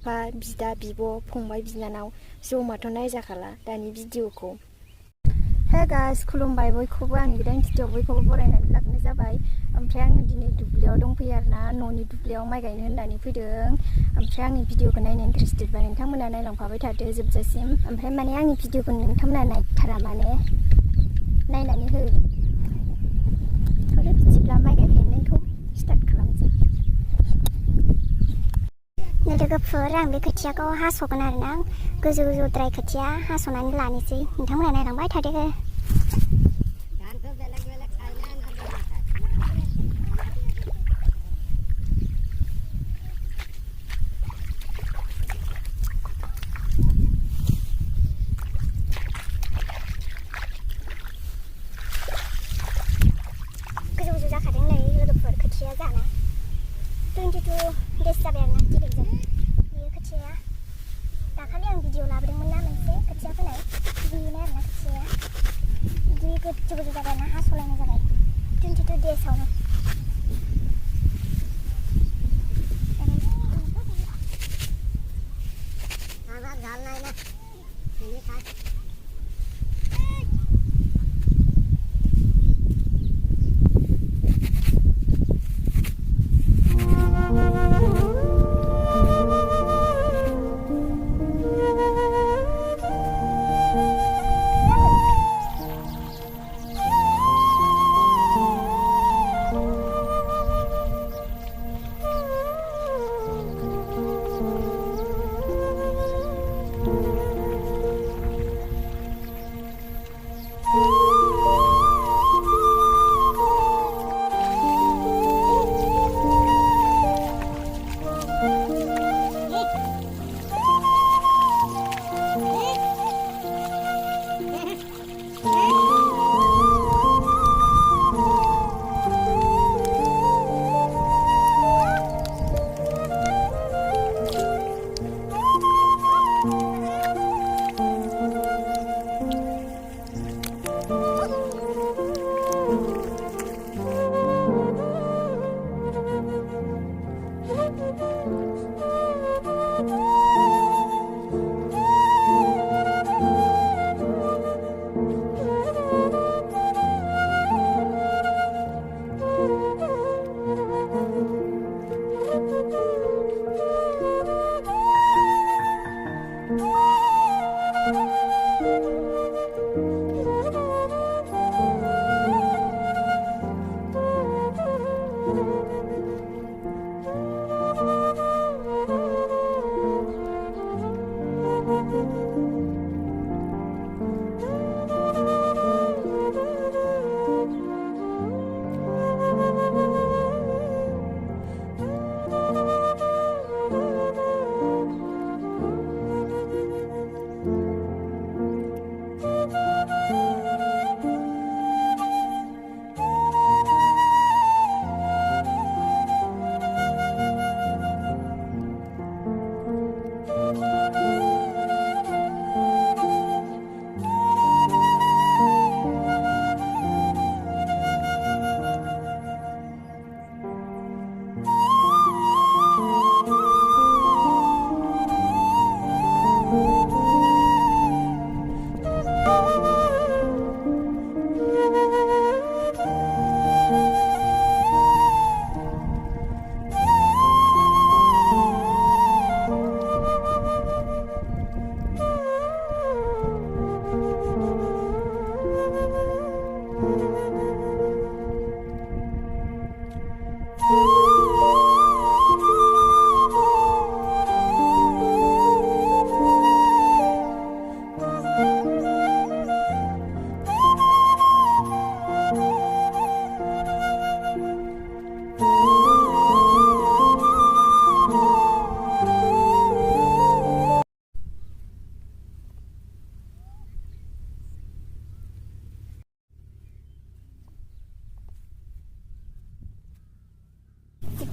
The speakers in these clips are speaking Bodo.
बिफा बिदा बिब' फंबाय बिनानाव जमाथ' नायजाखाला दानि भिडिअखौ। हे गाइस खुलुमबाय बयखौबो आंनि गोदान भिडिअ बयखौबो बरायनानै लाबोनाय जाबाय। ओमफ्राय आङो दिनै दुब्लियाव दंफैयो आरोना, न'नि दुब्लियाव माइ गायनो होननानै फैदों। ओमफ्राय आंनि भिडिअखौ नायनो इन्टारेस्टेडबा नोंथांमोना नायलांफाबाय थादो जोबजासिम। ओमफ्राय माने आंनि भिडिअखौ नोंथांमोना नायथारा माने नायनानै हो। बिदिब्ला माइ गायनायखौ स्टार्ट खालामसै। लोगोफोर आं बे खोथियाखौ हास'गोन आरोना, गोजौ गोजौद्राय खोथिया हास'नानै लानोसै। नोंथांमोना नायलांबाय थादो। गोजौ गोजौ जाखादों नै लोगोफोर खोथिया जाना 22 डेज जाबाय आरोना दिलेजों बेयो खोथियाया। दाखालि आं भिडिअ लाबोदोंमोन ना मोनसे खोथिया फोनाय, बेनो आरोना खोथियाया। बिदि गोजौ गोजौ जाबाय आरोना, हास'लायनाय जाबाय 22 डेजआवनो।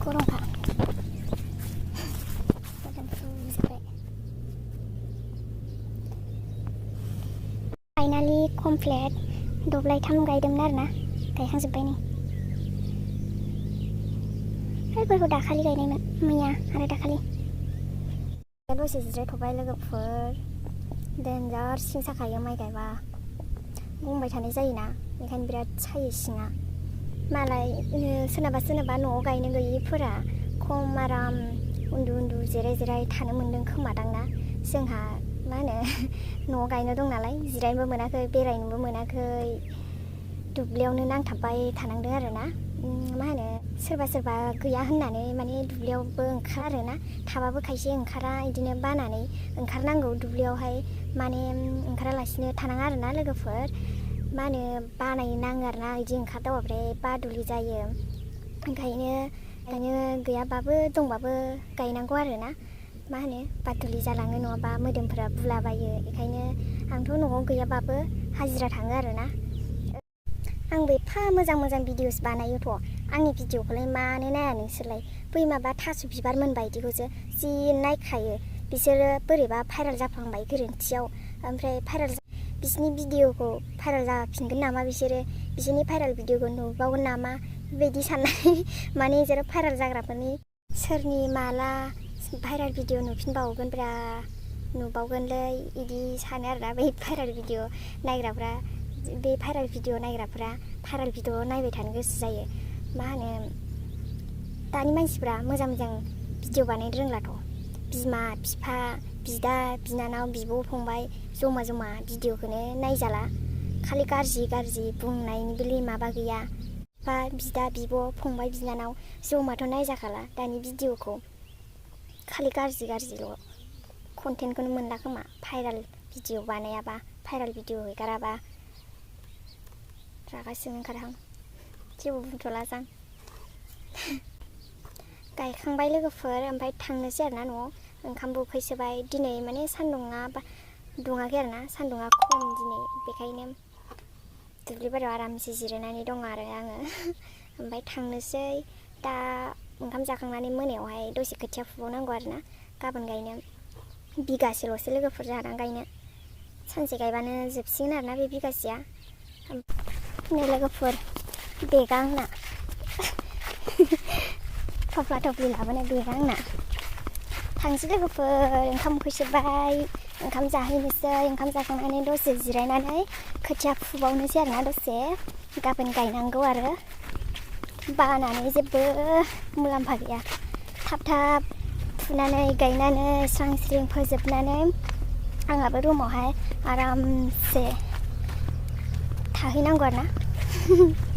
गरमखा फाइनालि कमप्लिट दब्लायथाम गायदोंमोन आरोना गायखांजोब्बाय नै ओमफ्राय दाखालि गायनायमोन मैया आरो दाखालि दसे जिरायथ'बाय लोगोफोर देन्जार सिं साखायो माइ गायबा बुंबाय थानाय जायोना बेखायनो बिराद सायो सिङा मालाय सोरनाबा न'आव गायनो गैयिफोरा खम आराम उन्दु जिराय थानो मोन्दों खोमादांना जोंहा मा होनो न'आव गायनो दं नालाय जिरायनोबो मोनाखै बेरायनोबो मोनाखै दुब्लियावनो नांथाबबाय थानांदों आरोना मा होनो सोरबा गैया होननानै माने दुब्लियावबो ओंखारा आरोना थाबाबो खायसे ओंखारा इदिनो बानानै ओंखारनांगौ दुब्लियावहाय माने ओंखारालासिनो थानाङा आरोना लोगोफोर मा होनो बानाय नाङो आरोना इदि ओंखारदावाब्राय बादुलि जायो ओंखायनो गैयाबाबो दंबाबो गायनांगौ आरोना मा होनो बादुलि जालाङो नङाबा मोदोमफोरा बुलाबायो बेखायनो आंथ' न'आव गैयाबाबो हाजिरा थाङो आरोना आंबो एफा मोजां भिडिअस बानायोथ' आंनि भिडिअखौलाय मानो नाया नोंसोरलाय बै माबा थास' बिबार मोनबाय इदिखौसो जि नायखायो बिसोरो बोरैबा भाइरेल जाफ्लांबाय गोरोन्थियाव ओमफ्राय बिसिनि भिडिअखौ भाइरेल जाफिनगोन नामा बिसोरनि भाइरेल भिडिअखौ नुबावगोन नामा बेबायदि साननाय माने बिसोरो भाइरेल जाग्राफोरनि सोरनि माला भाइरेल भिडिअ नुबावगोनलै इदि सानो आरोना बै भाइरेल भिडिअ नायग्राफ्रा बे भाइरेल भिडिअ नायग्राफ्रा भाइरेल भिडिअ नायबाय थानो गोसो जायो मा होनो दानि मानसिफ्रा मोजां भिडिअ बानायनो रोंलाथ' बिमा बिफा बिदा बिनानाव बिब' फंबाय जमा भिडिअखौनो नायजाला खालि गाज्रि बुंनायनि माबा गैया बा बिदा बिब' फंबाय बिनानाव जमाथ' नायजाखाला दानि भिडिअखौ खालि गाज्रिल' कन्टेन्टखौनो मोनला खोमा भाइरेल भिडिअ बानायाबा भाइरेल भिडिअ हेगाराबा रागासो ओंखारहां जेबो बुंथ'ला जां गायखांबाय लोगोफोर ओमफ्राय थांनोसै आरोना न'आव ओंखामबो उखैसोबाय दिनै माने सान्दुङा दुङाखै आरोना सान्दुङा खम दिनै बेखायनो दुब्लि बारियाव आरामसे जिरायनानै दं आरो आङो ओमफ्राय थांनोसै दा ओंखाम जाखांनानै मोनायावहाय दसे खोथिया फुबावनांगौ आरोना गाबोन गायनो बिगासेल'सो लोगोफोर जाना गायनो सानसे गायबानो जोबसिगोन आरोना बे बिगासेया नै लोगोफोर बेगा आंना थफ्ला थफ्लि लाबोनाय बेगा आंना थांसै लोगोफोर ओंखाम उखैसोबाय ओंखाम जाहैनोसै ओंखाम जाखांनानै दसे जिरायनानै खोथिया फुबावनोसै आरोना दसे गाबोन गायनांगौ आरो बानानै जेबो मुलाम्फा गैया थाब फुनानै गायनानै स्रां स्रिं फोजोबनानै आंहाबो रुमावहाय आरामसे थाहैनांगौ आरोना